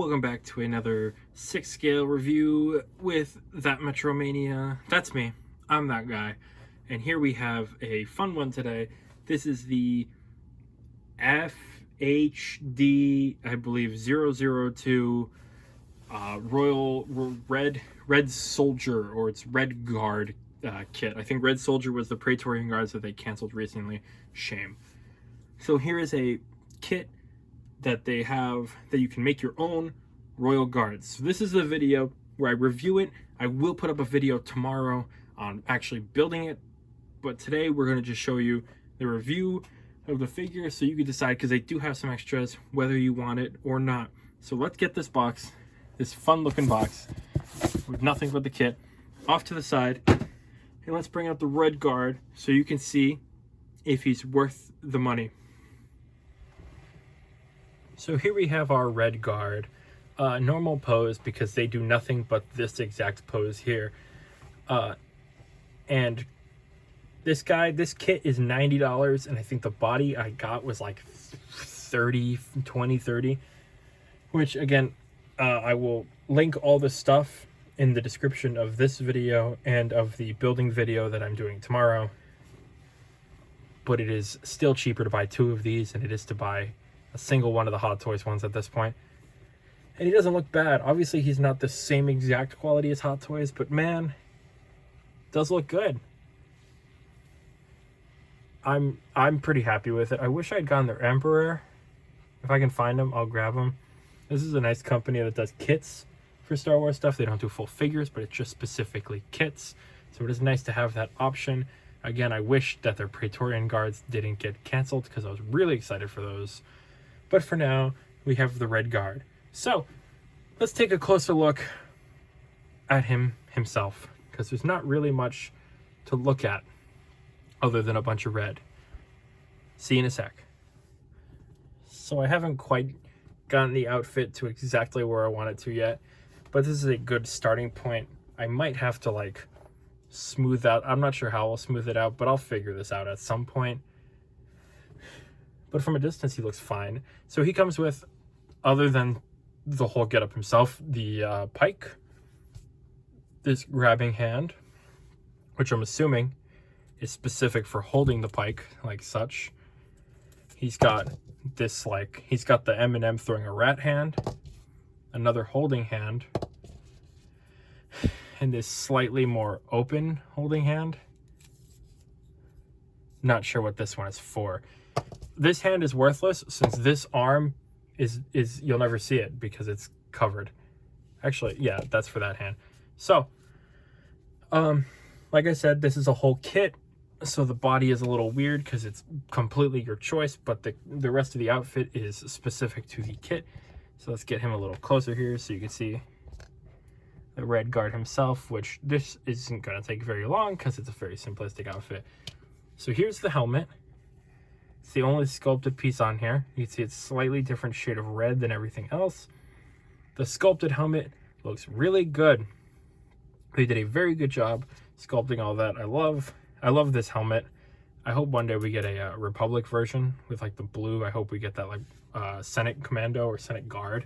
Welcome back to another 6 scale review with that Mania. That's me. I'm that guy. And here we have a fun one today. This is the FHD, I believe, 002 Royal Red Soldier, or it's Red Guard kit. I think Red Soldier was the Praetorian Guards that they canceled recently. Shame. So here is a kit that they have that you can make your own Royal Guards. So this is the video where I review it. I will put up a video tomorrow on actually building it, but today we're going to just show you the review of the figure so you can decide, because they do have some extras, whether you want it or not. So let's get this box, this fun looking box with nothing but the kit, off to the side, and let's bring out the Red Guard so you can see if he's worth the money. So here we have our Red Guard, normal pose, because they do nothing but this exact pose here. And this kit is $90, and I think the body I got was like 30, which again, I will link all the stuff in the description of this video and of the building video that I'm doing tomorrow. But it is still cheaper to buy 2 of these than it is to buy a single one of the Hot Toys ones at this point. And he doesn't look bad. Obviously, he's not the same exact quality as Hot Toys, but man, does look good. I'm pretty happy with it. I wish I'd gotten their Emperor. If I can find them, I'll grab them. This is a nice company that does kits for Star Wars stuff. They don't do full figures, but it's just specifically kits. So it is nice to have that option. Again, I wish that their Praetorian Guards didn't get canceled, because I was really excited for those. But for now, we have the Red Guard. So let's take a closer look at himself, because there's not really much to look at other than a bunch of red. See you in a sec. So I haven't quite gotten the outfit to exactly where I want it to yet, but this is a good starting point. I might have to like smooth out. I'm not sure how I'll smooth it out, but I'll figure this out at some point. But from a distance, he looks fine. So he comes with, other than the whole getup himself, the pike, this grabbing hand, which I'm assuming is specific for holding the pike, like such. He's got this, like, he's got the M&M throwing a rat hand, another holding hand, and this slightly more open holding hand. Not sure what this one is for. This hand is worthless, since this arm is you'll never see it because it's covered. Actually, yeah, that's for that hand. So, like I said, this is a whole kit, so the body is a little weird because it's completely your choice, but the rest of the outfit is specific to the kit. So let's get him a little closer here so you can see the Red Guard himself, which this isn't going to take very long because it's a very simplistic outfit. So here's the helmet. It's the only sculpted piece on here. You can see it's slightly different shade of red than everything else. The sculpted helmet looks really good. They did a very good job sculpting all that. I love this helmet. I hope one day we get a Republic version with like the blue. I hope we get that like Senate Commando or Senate Guard.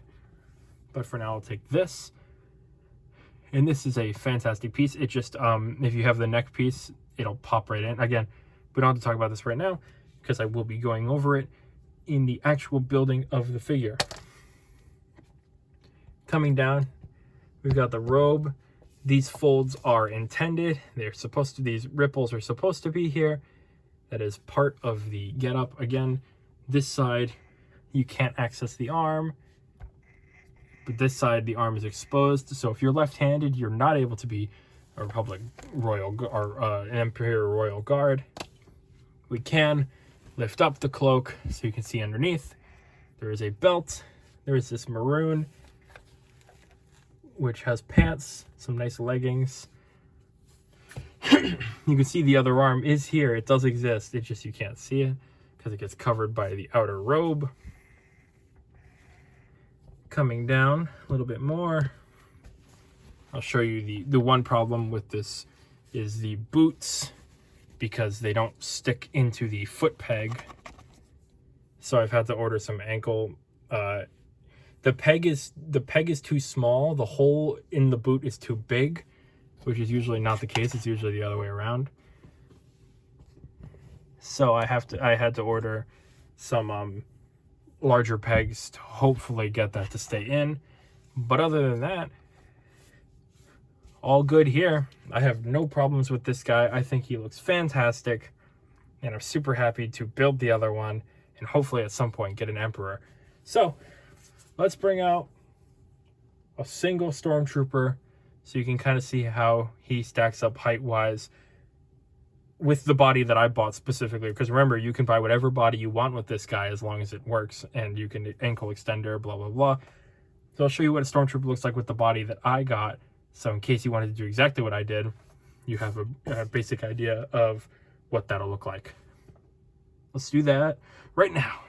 But for now, I'll take this. And this is a fantastic piece. It just, if you have the neck piece, it'll pop right in. Again, we don't have to talk about this right now, because I will be going over it in the actual building of the figure. Coming down, we've got the robe. These folds are intended. They're supposed to, these ripples are supposed to be here. That is part of the getup. Again, this side, you can't access the arm, but this side, the arm is exposed. So if you're left-handed, you're not able to be a Republic Royal or an Imperial Royal Guard. We can lift up the cloak so you can see underneath. There is a belt. There is this maroon, which has pants, some nice leggings. You can see the other arm is here. It does exist. It's just you can't see it because it gets covered by the outer robe. Coming down a little bit more, I'll show you the one problem with this is the boots, because they don't stick into the foot peg. So I've had to order some ankle The peg is too small. The hole in the boot is too big, which is usually not the case. It's usually the other way around. So I had to order some larger pegs to hopefully get that to stay in. But other than that, all good here. I have no problems with this guy. I think he looks fantastic, and I'm super happy to build the other one and hopefully at some point get an Emperor. So let's bring out a single Stormtrooper so you can kind of see how he stacks up height-wise with the body that I bought specifically. Because remember, you can buy whatever body you want with this guy as long as it works, and you can ankle extender, blah, blah, blah. So I'll show you what a Stormtrooper looks like with the body that I got. So in case you wanted to do exactly what I did, you have a basic idea of what that'll look like. Let's do that right now.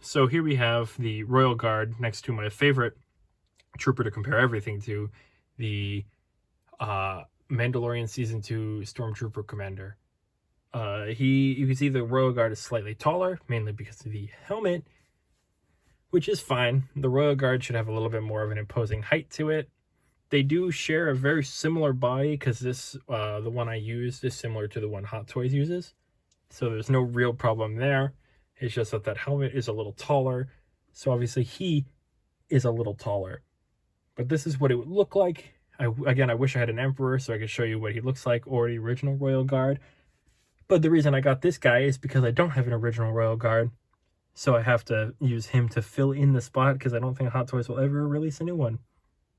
So here we have the Royal Guard next to my favorite trooper to compare everything to, the Mandalorian Season 2 Stormtrooper Commander. You can see the Royal Guard is slightly taller, mainly because of the helmet, which is fine. The Royal Guard should have a little bit more of an imposing height to it. They do share a very similar body because this, the one I used, is similar to the one Hot Toys uses. So there's no real problem there. It's just that that helmet is a little taller. So obviously he is a little taller. But this is what it would look like. Again, I wish I had an Emperor so I could show you what he looks like, or the original Royal Guard. But the reason I got this guy is because I don't have an original Royal Guard. So I have to use him to fill in the spot because I don't think Hot Toys will ever release a new one.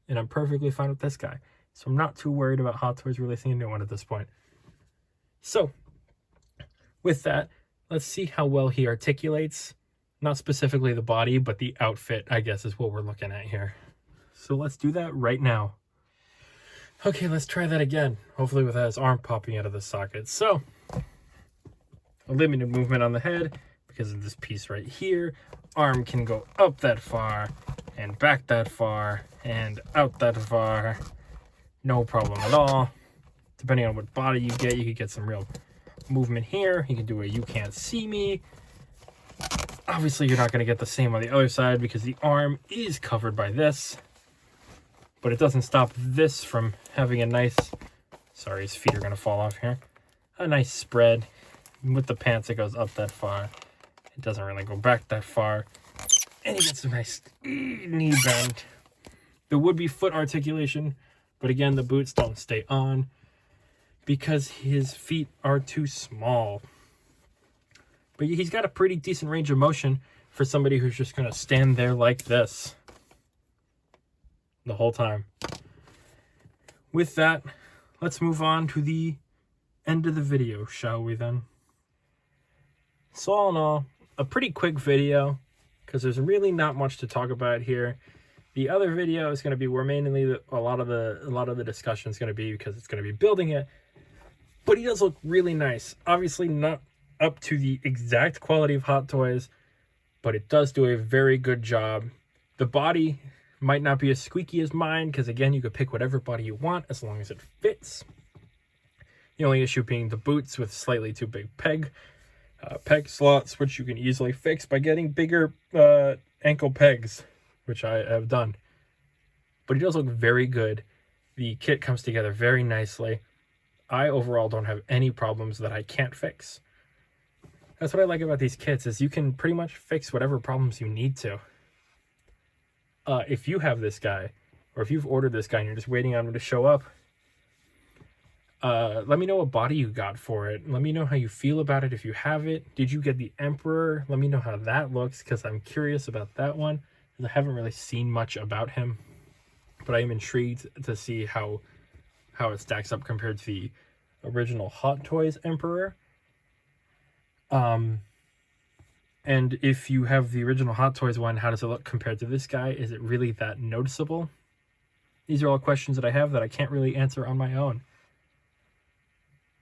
And I'm perfectly fine with this guy. So I'm not too worried about Hot Toys releasing a new one at this point. So with that, let's see how well he articulates. Not specifically the body, but the outfit, I guess, is what we're looking at here. So let's do that right now. Okay, let's try that again. Hopefully without his arm popping out of the socket. So, a limited movement on the head because of this piece right here. Arm can go up that far and back that far and out that far. No problem at all. Depending on what body you could get some real movement here. You can do a you can't see me. Obviously, you're not going to get the same on the other side because the arm is covered by this. But it doesn't stop this from having a nice... Sorry, his feet are going to fall off here. A nice spread. With the pants, it goes up that far. It doesn't really go back that far. And he gets a nice knee bend. There would be foot articulation, but again, the boots don't stay on because his feet are too small. But he's got a pretty decent range of motion for somebody who's just going to stand there like this the whole time. With that, let's move on to the end of the video, shall we then? So all in all, a pretty quick video because there's really not much to talk about here. The other video is going to be where mainly a lot of the discussion is going to be because it's going to be building it. But he does look really nice. Obviously not up to the exact quality of Hot Toys, but it does do a very good job. The body might not be as squeaky as mine because again, you could pick whatever body you want as long as it fits. The only issue being the boots with slightly too big peg slots, which you can easily fix by getting bigger ankle pegs, which I have done. But it does look very good. The kit comes together very nicely. I overall don't have any problems that I can't fix. That's what I like about these kits, is you can pretty much fix whatever problems you need to. If you have this guy, or if you've ordered this guy and you're just waiting on him to show up, let me know what body you got for it. Let me know how you feel about it if you have it. Did you get the Emperor? Let me know how that looks, because I'm curious about that one. I haven't really seen much about him, but I am intrigued to see how it stacks up compared to the original Hot Toys Emperor. And if you have the original Hot Toys one, how does it look compared to this guy? Is it really that noticeable? These are all questions that I have that I can't really answer on my own.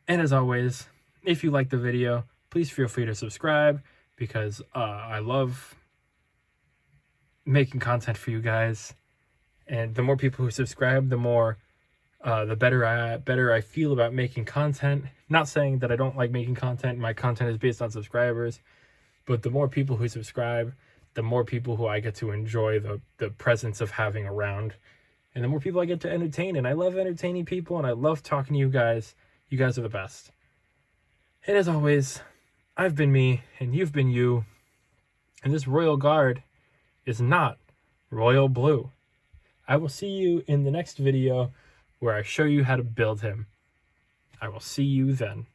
And as always, if you like the video, please feel free to subscribe, because I love making content for you guys. And the more people who subscribe, the more the better I feel about making content. Not saying that I don't like making content. My content is based on subscribers. But the more people who subscribe, the more people who I get to enjoy the presence of having around, and the more people I get to entertain. And I love entertaining people, and I love talking to you guys. You guys are the best. And as always, I've been me, and you've been you. And this Royal Guard is not royal blue. I will see you in the next video where I show you how to build him. I will see you then.